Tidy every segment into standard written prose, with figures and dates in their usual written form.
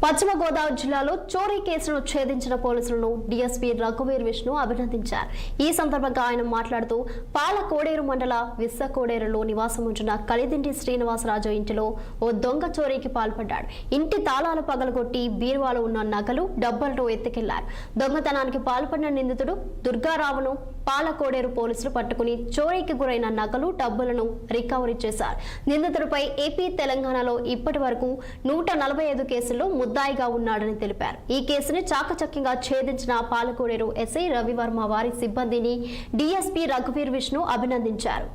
పశ్చిమ గోదావరి జిల్లాలో చోరీ కేసును ఛేదించిన పోలీసులను డీఎస్పీ రఘువీర్ విష్ణు అభినందించారు. ఈ సందర్భంగా ఆయన మాట్లాడుతూ పాలకోడేరు మండల విస్సకోడేరులో నివాసం ఉంటున్న కలిదింటి శ్రీనివాసరాజు ఇంటిలో ఓ దొంగ చోరీకి పాల్పడ్డాడు. ఇంటి తాళాలు పగలగొట్టి బీరువాలో ఉన్న నగలు డబ్బలను ఎత్తుకెళ్లారు. దొంగతనానికి పాల్పడిన నిందితుడు దుర్గారావును పాలకోడేరు పోలీసులు పట్టుకుని చోరీకి గురైన నగలు డబ్బులను రికవరీ చేశారు. నిందితుడిపై ఏపీ తెలంగాణలో ఇప్పటి వరకు 145 కేసుల్లో ముద్దాయిగా ఉన్నాడని తెలిపారు. ఈ కేసుని చాకచక్యంగా ఛేదించిన పాలకోడేరు ఎస్ఐ రవివర్మ వారి సిబ్బందిని డీఎస్పీ రఘువీర్ విష్ణు అభినందించారు.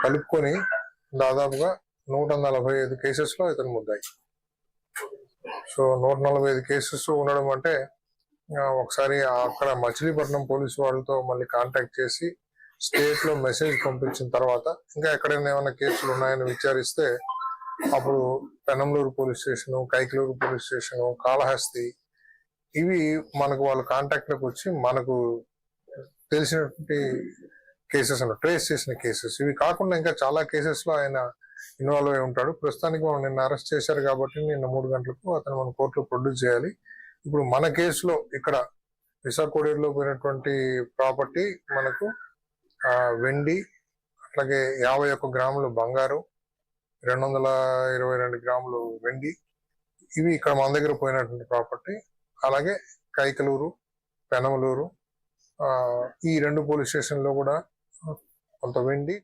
కలుపుకొని దాదాపుగా 145 కేసెస్ లో ఇతను ముద్దాయి. సో 145 కేసెస్ ఉండడం అంటే ఒకసారి అక్కడ మచిలీపట్నం పోలీసు వాళ్ళతో మళ్ళీ కాంటాక్ట్ చేసి స్టేట్ లో మెసేజ్ పంపించిన తర్వాత ఇంకా ఎక్కడైనా ఏమైనా కేసులు ఉన్నాయని విచారిస్తే అప్పుడు Penamaluru police station, Kaikaluru police station, Kalahasti ఇవి మనకు వాళ్ళ కాంటాక్ట్ లోకి వచ్చి మనకు తెలిసినటువంటి కేసెస్ ట్రేస్ చేసిన కేసెస్. ఇవి కాకుండా ఇంకా చాలా కేసెస్ లో ఆయన ఇన్వాల్వ్ అయి ఉంటాడు. ప్రస్తుతానికి మనం నిన్న అరెస్ట్ చేశారు కాబట్టి నిన్న 3 గంటలకు అతను మన కోర్టులో ప్రొడ్యూస్ చేయాలి. ఇప్పుడు మన కేసులో ఇక్కడ విశాఖోడేరులో పోయినటువంటి ప్రాపర్టీ మనకు వెండి, అట్లాగే 51 గ్రాములు బంగారు, 222 గ్రాములు వెండి, ఇవి ఇక్కడ మన దగ్గర పోయినటువంటి ప్రాపర్టీ. అలాగే కైకలూరు, పెనమలూరు ఈ 2 పోలీస్ స్టేషన్ లో కూడా కొంత వెండి